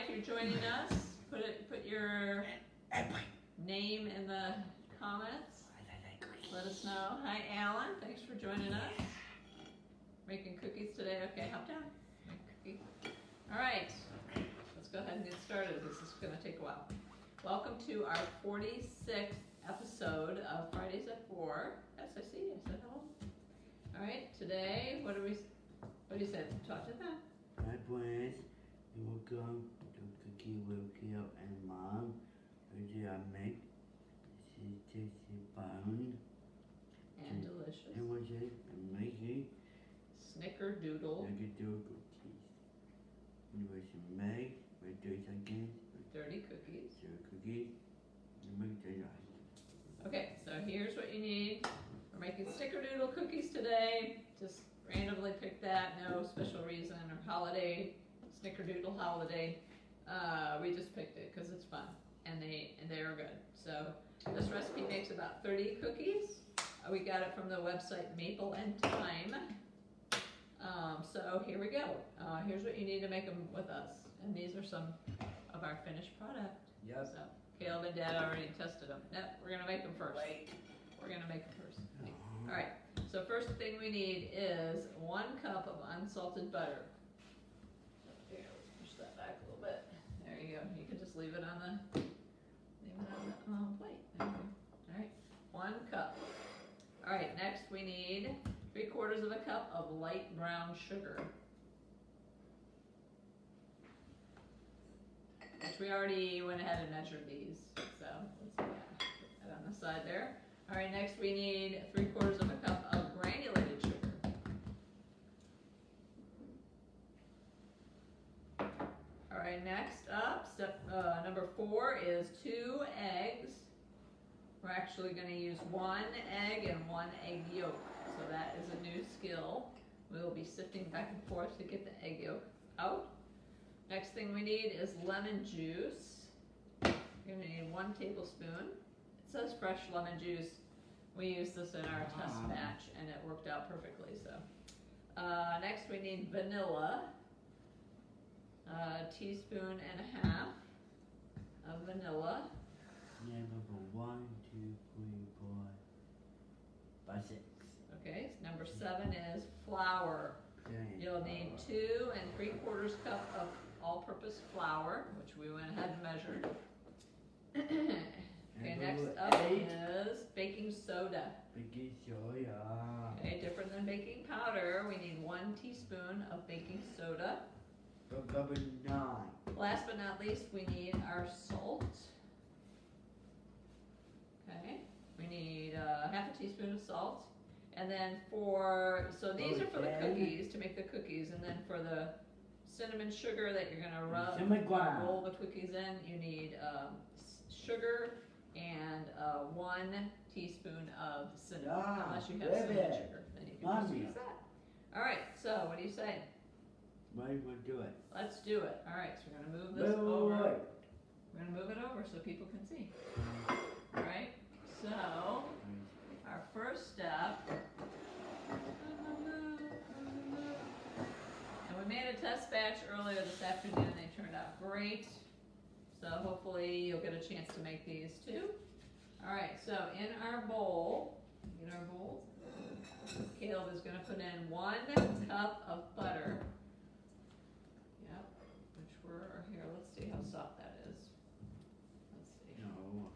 if you're joining us, put your name in the comments. Let us know. Hi, Alan. Thanks for joining us. Making cookies today. Okay, hop down. Make cookie. All right. Let's go ahead and get started. This is going to take a while. Welcome to our 46th episode of Fridays at 4. Yes, I see you. I said hello. All right. Today, what do you say? Talk to them. Hi, boys. Welcome to Cookie with Kale and Mom. Today I make this tasty bun. And delicious. And what's it? I'm making Snickerdoodle Cookies. You want some make with 30 seconds. Dirty cookies. Dirty cookies. And make that. Okay, so here's what you need. We're making Snickerdoodle cookies today. Just randomly picked that, no special reason or holiday, Snickerdoodle holiday. We just picked it because it's fun and they are good. So this recipe makes about 30 cookies. We got it from the website Maple and Thyme. So here we go. Here's what you need to make them with us. And these are some of our finished product. Yep. So Caleb and Dad already tested them. Nope, we're gonna make them first. Wait. We're gonna make them first. All right. So first thing we need is 1 cup of unsalted butter. Here, let's push that back a little bit. There you go. You can just leave it on the plate. There you go. All right, 1 cup. All right. Next we need 3/4 of a cup of light brown sugar, which we already went ahead and measured these. So let's put that on the side there. All right, next we need 3/4 of a cup of granulated sugar. All right, next up, step number 4 is 2 eggs. We're actually going to use 1 egg and 1 egg yolk. So that is a new skill. We will be sifting back and forth to get the egg yolk out. Next thing we need is lemon juice. You're going to need 1 tablespoon. It says fresh lemon juice. We used this in our test batch and it worked out perfectly. So next we need vanilla, 1.5 teaspoons of vanilla. Number 1, 2, 3, 4, 5, 6. Okay, so number 7 is flour. You'll need 2 3/4 cup of all-purpose flour, which we went ahead and measured. Okay, next up is baking soda. Baking soda. Okay, different than baking powder, we need 1 teaspoon of baking soda. Number 9. Last but not least, we need our salt. Okay, we need 1/2 teaspoon of salt. And then so these are for the cookies, to make the cookies, and then for the cinnamon sugar that you're gonna roll the cookies in, you need sugar and 1 teaspoon of cinnamon. Unless you have cinnamon sugar, then you can just use that. All right, so what do you say? Might as well do it. Let's do it. All right, so we're gonna move this over. We're gonna move it over so people can see. All right, so our first step, and we made a test batch earlier this afternoon and they turned out great. So hopefully you'll get a chance to make these too. All right, so in our bowl, get our bowls. Caleb is gonna put in 1 cup of butter. Yep, which here, let's see how soft that is. Let's see. No.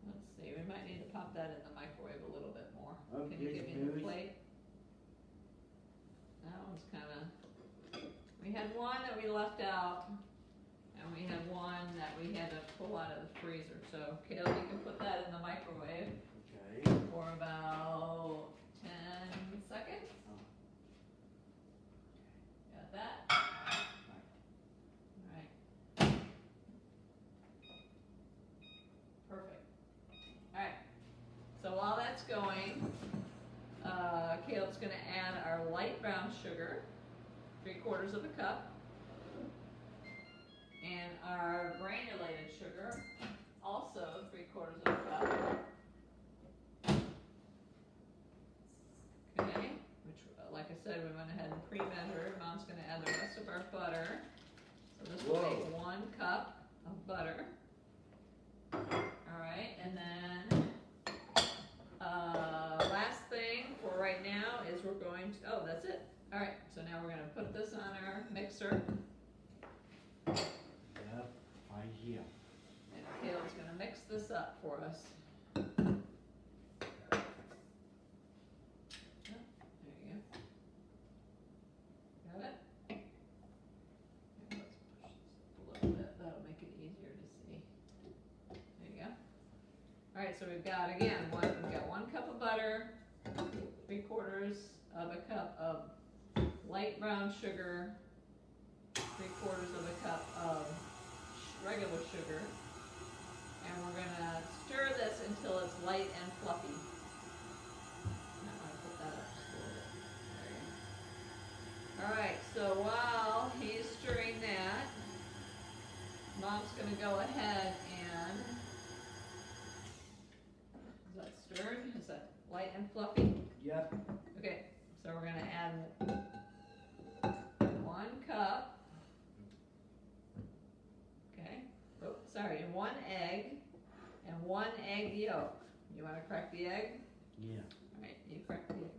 Let's see, we might need to pop that in the microwave a little bit more. Okay, Can you give me the plate? That one's we had 1 that we left out, and we had 1 that we had to pull out of the freezer. So, Caleb, you can put that in the microwave for about 10 seconds. Got that? All right. Perfect. All right. So while that's going, Caleb's going to add our light brown sugar, 3/4 of a cup, and our granulated sugar, also 3/4 of a cup. Okay, which, like I said, we went ahead and pre-measured. Mom's going to add the rest of our butter. So So this will make 1 cup of butter. All right, and then last thing for right now is we're going to, oh, that's it. All right, so now we're going to put this on our mixer. Yep, right here. And Caleb's going to mix this up for us. Alright, so we've got, again, we've got 1 cup of butter, 3/4 of a cup of light brown sugar, 3/4 of a cup of regular sugar, and we're going to stir this until it's light and fluffy. I want to put that up just a little bit. Alright, so while he's stirring that, Mom's going to go ahead and, is that stirred? Is that light and fluffy? Yep. Okay, so we're going to add 1 cup, okay, oh, sorry, 1 egg and 1 egg yolk. You want to crack the egg? Yeah. Alright, you crack the egg.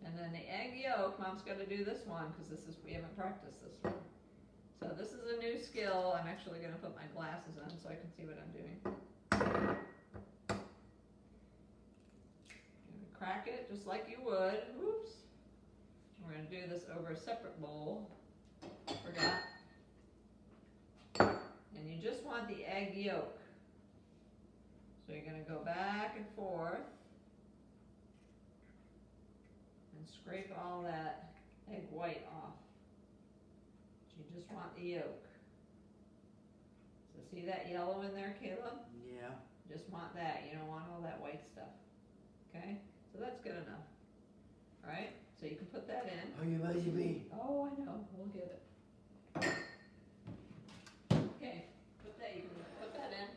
And then the egg yolk, Mom's got to do this one because we haven't practiced this one. So this is a new skill. I'm actually going to put my glasses on so I can see what I'm doing. You're going to crack it just like you would. Oops. We're going to do this over a separate bowl. Forgot. And you just want the egg yolk. So you're going to go back and forth. Scrape all that egg white off. You just want the yolk. So see that yellow in there, Caleb? Yeah. Just want that. You don't want all that white stuff. Okay? So that's good enough. Alright? So you can put that in. Are you ready to be? Oh, I know. We'll get it. Okay. You can put that in.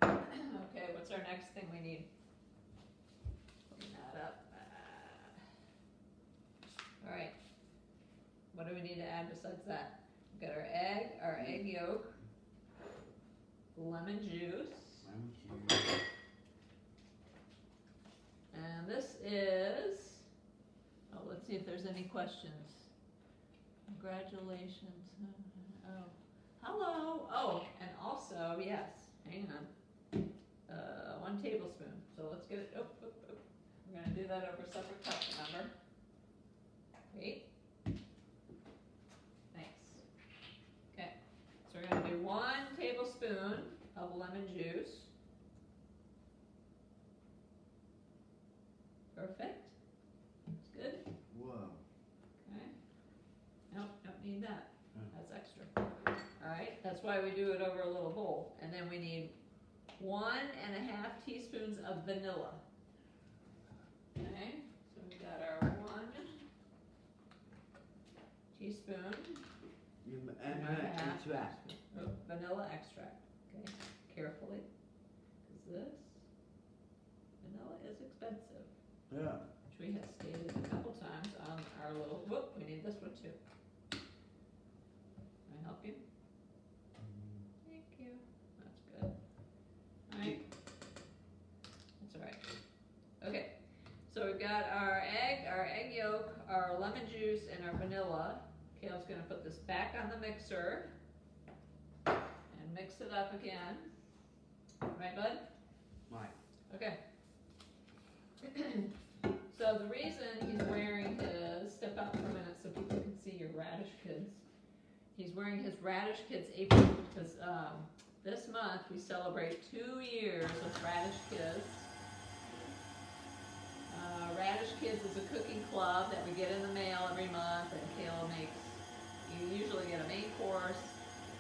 Okay, what's our next thing we need? Alright, what do we need to add besides that? We've got our egg yolk, lemon juice, and this is, oh, let's see if there's any questions. Congratulations. Oh, hello. Oh, and also, yes, hang on, 1 tablespoon. So let's get it, we're going to do that over a separate cup, remember? Wait. Thanks. Okay, so we're going to do 1 tablespoon of lemon juice. Perfect. That's good. Whoa. Okay. Nope, don't need that. That's extra. Alright, that's why we do it over a little bowl. And then we need 1.5 teaspoons of vanilla. Okay, so we've got our 1 teaspoon extract. Vanilla extract. Okay, carefully, because this vanilla is expensive. Yeah. Which we have stated a couple times on our little. Whoop, we need this one too. Can I help you? Thank you. That's good. All right. That's all right. Okay. So we've got our egg yolk, our lemon juice, and our vanilla. Caleb's going to put this back on the mixer and mix it up again. Right, bud? Right. Okay. So the reason he's wearing his, step out for a minute so people can see your Radish Kids. He's wearing his Radish Kids apron because this month we celebrate 2 years of Radish Kids. Radish Kids is a cooking club that we get in the mail every month, and Kayla makes, you usually get a main course,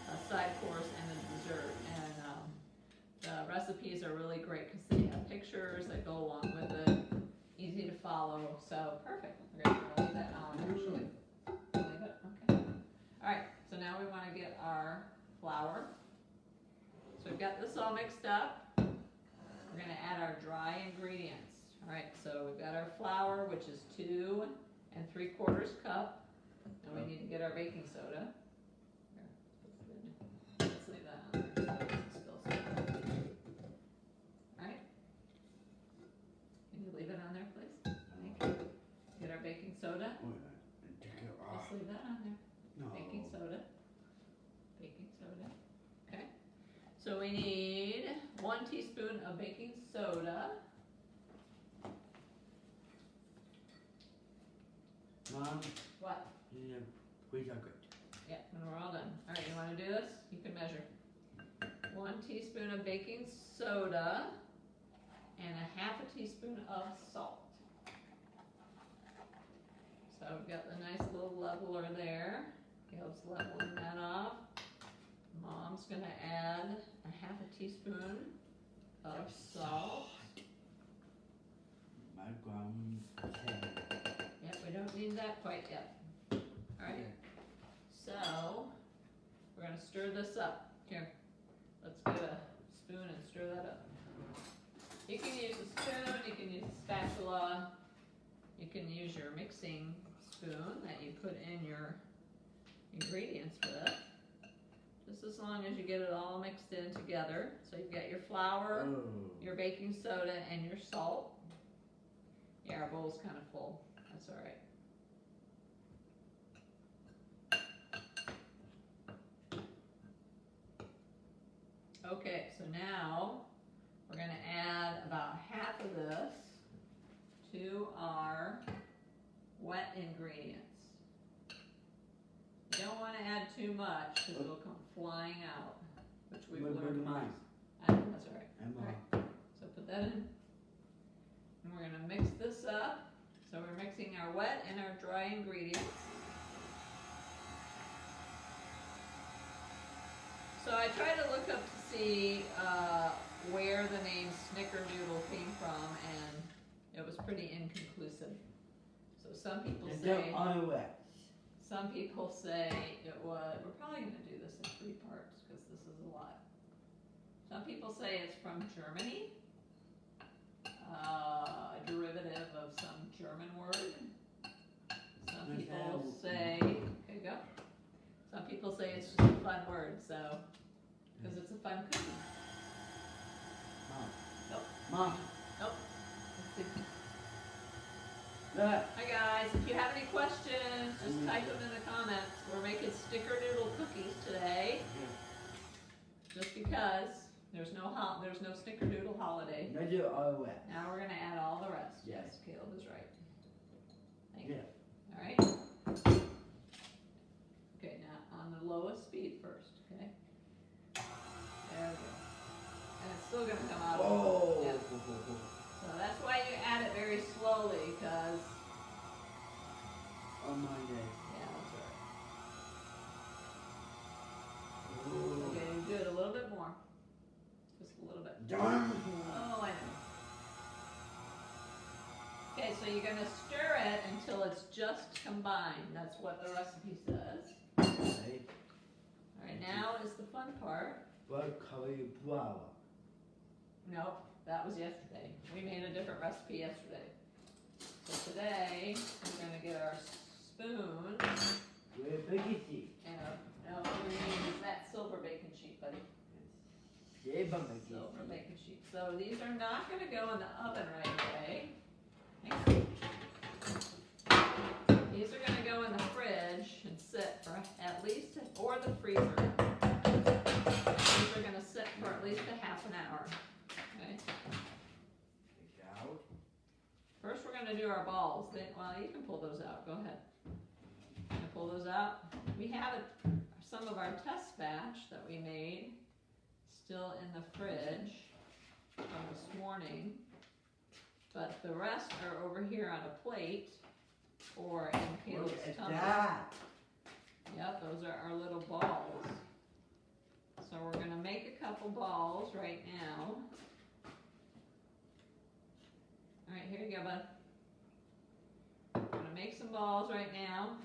a side course, and a dessert. And the recipes are really great because they have pictures that go along with it, easy to follow, so perfect. We're going to leave that on, actually. Leave it, okay. Alright, so now we want to get our flour. So we've got this all mixed up. add our dry ingredients. All right, so we've got our flour, which is 2 3/4 cup, and we need to get our baking soda. Here, let's leave that on there so it doesn't spill some. All right, can you leave it on there, please? Thank you. Get our baking soda. Oh, yeah. And take it off. Just leave that on there. No. Baking soda. Baking soda. Okay. So we need 1 teaspoon of baking soda. Mom, What? yeah, we got it. Yeah, and we're all done. All right, you want to do this? You can measure. 1 teaspoon of baking soda and 1/2 teaspoon of salt. So we've got the nice little leveler there. Caleb's leveling that off. Mom's going to add 1/2 teaspoon of salt. My grandma said. Yeah, we don't need that quite yet. All right. So we're going to stir this up. Here, let's get a spoon and stir that up. You can use a spoon, you can use a spatula, you can use your mixing spoon that you put in your ingredients with. Just as long as you get it all mixed in together. So you've got your flour, your baking soda, and your salt. Yeah, our bowl's kind of full. That's all right. Okay, so now we're going to add about 1/2 of this to our wet ingredients. You don't want to add too much because it'll come flying out, which we've learned. Mine. I know, that's all right. And All mom. right. So put that in. And we're going to mix this up. So we're mixing our wet and our dry ingredients. So I tried to look up to see where the name Snickerdoodle came from, and it was pretty inconclusive. So some people say it was. We're probably going to do this in 3 parts because this is a lot. Some people say it's from Germany, a derivative of some German word. Some people say, okay, go. Some people say it's just a fun word, so, because it's a fun cookie. Mom. Nope. Mom. Nope. Let's see. Look. Hi guys, if you have any questions, just type them in the comments. We're making Snickerdoodle cookies today, just because there's no Snickerdoodle holiday. No, do all wet. Now we're gonna add all the rest. Yes. Yes, Caleb is right. Thank you. Yeah. All right. Okay, now on the lowest speed first. Okay. There we go. And it's still gonna come out. Oh. Yeah. So that's why you add it very slowly, because. On my day. Yeah, that's right. Okay, you do it a little bit more. Just a little bit. Darn. Oh, I know. Okay, so you're going to stir it until it's just combined. That's what the recipe says. Okay. All right, now is the fun part. What color your flour? Nope, that was yesterday. We made a different recipe yesterday. So today, we're going to get our spoon. We're baking sheet. And no, we need that silver baking sheet, buddy. Silver baking sheet. Silver baking sheet. So these are not going to go in the oven right away. Hang on. These are going to go in the fridge and sit for at least, or the freezer. These are going to sit for at least a half an hour. Okay. Take out. First, we're going to do our balls. Well, you can pull those out. Go ahead. Can I pull those out? We have some of our test batch that we made still in the fridge from this morning. But the rest are over here on a plate or in Caleb's tumbler. That. Yep, those are our little balls. So we're going to make a couple balls right now. Alright, here you go, bud. We're going to make some balls right now.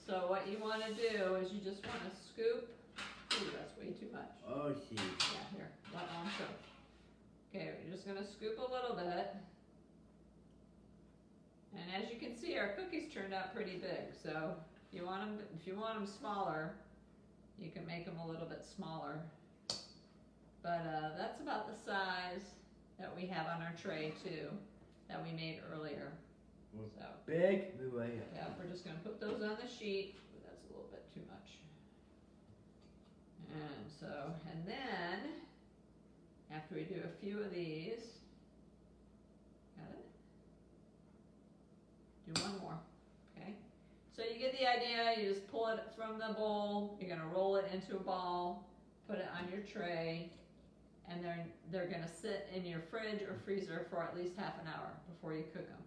So what you want to do is you just want to scoop. Ooh, that's way too much. Oh, see. Yeah, here. What on so? Okay, we're just gonna scoop a little bit. And as you can see, our cookies turned out pretty big. So if you want them smaller, you can make them a little bit smaller. But that's about the size that we have on our tray too, that we made earlier. So Big. yeah, we're just gonna put those on the sheet. Ooh, that's a little bit too much. And then after we do a few of these, got it? Do one more, okay? So you get the idea. You just pull it from the bowl. You're gonna roll it into a ball, put it on your tray, and they're gonna sit in your fridge or freezer for at least half an hour before you cook them.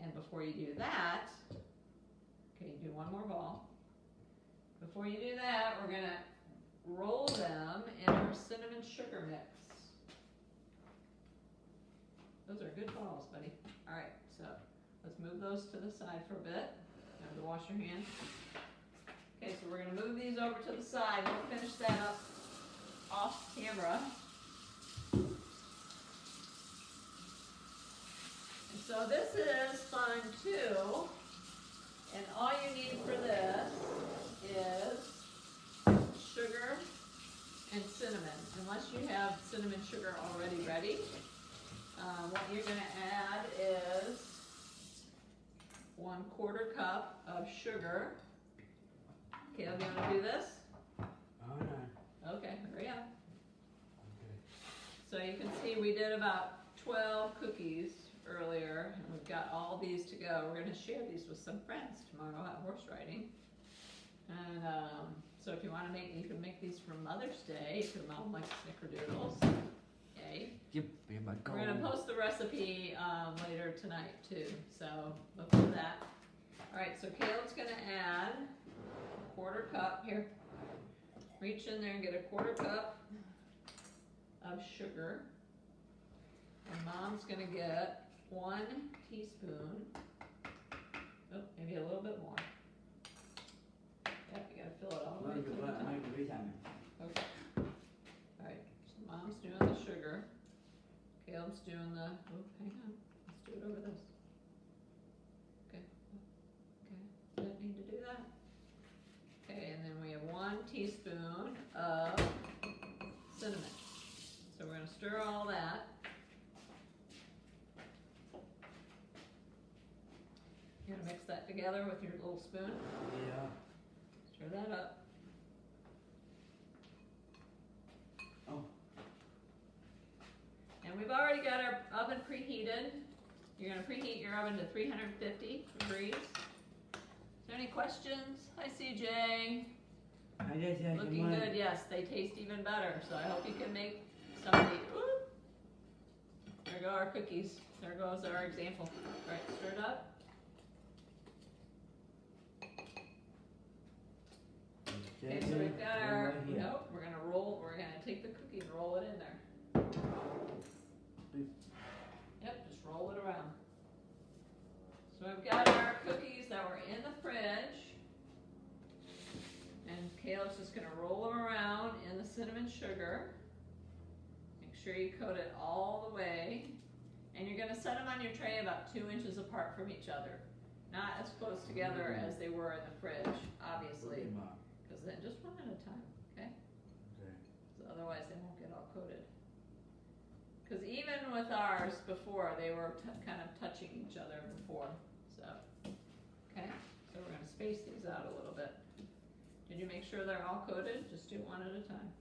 And before you do that, okay, you do one more ball. Before you do that, we're gonna roll them in our cinnamon sugar mix. Those are good balls, buddy. All right, so let's move those to the side for a bit. Time to wash your hands. Okay, so we're gonna move these over to the side. We'll finish that up off camera. And so this is fun too. And all you need for this is sugar and cinnamon. Unless you have cinnamon sugar already ready, what you're going to add is 1/4 cup of sugar. Caleb, you want to do this? Oh no. Okay, hurry up. Okay. So you can see we did about 12 cookies earlier, and we've got all these to go. We're going to share these with some friends tomorrow at horse riding. And so if you want to make, you can make these for Mother's Day if your mom likes snickerdoodles. Yay. Yep, be my goal. We're going to post the recipe later tonight too, so look for that. Alright, so Caleb's going to add 1/4 cup, here, reach in there and get 1/4 cup of sugar. And Mom's going to get 1 teaspoon, oh, maybe a little bit more. Yep, you got to fill it all the way to the top. Okay. Alright, so Mom's doing the sugar. Caleb's doing the, oh, hang on, let's do it over this. Okay, okay, doesn't need to do that. Okay, and then we have 1 teaspoon of cinnamon. So we're going to stir all that. You're going to mix that together with your little spoon. Yeah. Stir that up. Oh. And we've already got our oven preheated. You're going to preheat your oven to 350 degrees. Is there any questions? Hi, CJ. Looking good. Yes, they taste even better. So I hope you can make some of these. Whoop. There go our cookies. There goes our example. All right, stir it up. Okay, so we've got our, nope, we're gonna take the cookie and roll it in there. Yep, just roll it around. So we've got our cookies that were in the fridge. And Caleb's just gonna roll them around in the cinnamon sugar. Make sure you coat it all the way. And you're gonna set them on your tray about 2 inches apart from each other. Not as close together as they were in the fridge, obviously. Because then just one at a time, okay? Okay. So otherwise they won't get all coated. Because even with ours before, they were kind of touching each other before. So, okay? So we're going to space these out a little bit. Did you make sure they're all coated? Just do one at a time.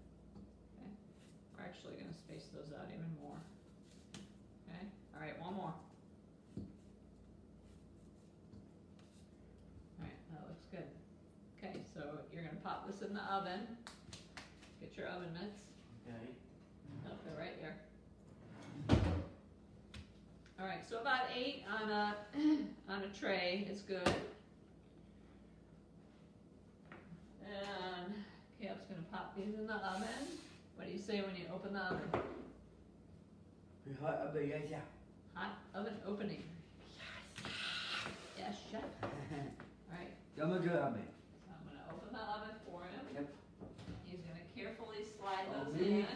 Okay? We're actually going to space those out even more. Okay? All right, one more. All right, that looks good. Okay, so you're going to pop this in the oven. Get your oven mitts. Okay. Oh, they're right there. All right, so about 8 on a tray is good. And Caleb's going to pop these in the oven. What do you say when you open the oven? Hot oven, yes, yeah. Hot oven opening. Yes, chef. All right. Don't go oven. So I'm going to open the oven for him. Yep. He's going to carefully slide Oh, those really? in.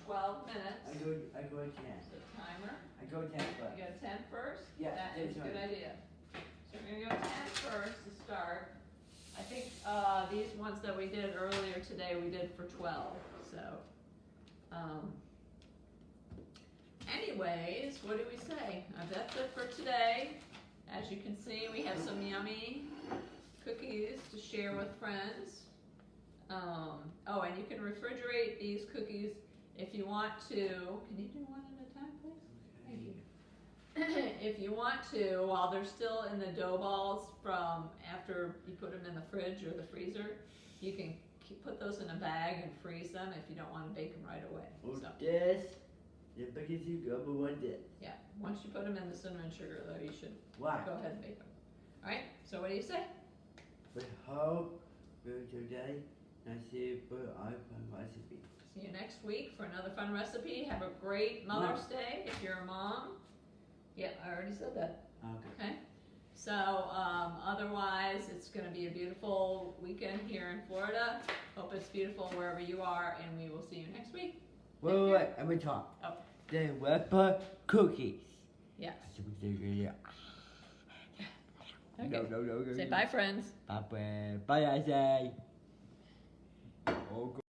12 minutes. I go at 10. The timer. I go 10 first. You got 10 first? Yeah, That is a that's good right. idea. So we're gonna go 10 first to start. I think these ones that we did earlier today, we did for 12. So, anyways, what do we say? That's it for today. As you can see, we have some yummy cookies to share with friends. Oh, and you can refrigerate these cookies if you want to. Can you do one at a time, please? Thank you. If you want to, while they're still in the dough balls from after you put them in the fridge or the freezer, you can put those in a bag and freeze them if you don't want to bake them right away. So, The biggest you go, but what this? yeah, once you put them in the cinnamon sugar, though, you should Why? go ahead and bake them. All right. So what do you say? We hope for today. I see for iPhone recipe. See you next week for another fun recipe. Have a great Mother's Day if you're a mom. Yeah, I already said that. Okay. Okay. So otherwise, it's going to be a beautiful weekend here in Florida. Hope it's beautiful wherever you are, and we will see you next week. Wait, I'm gonna talk. Oh. The Wepper cookies. Yes. Okay. No. Say bye, friends. Bye, I say. Oh,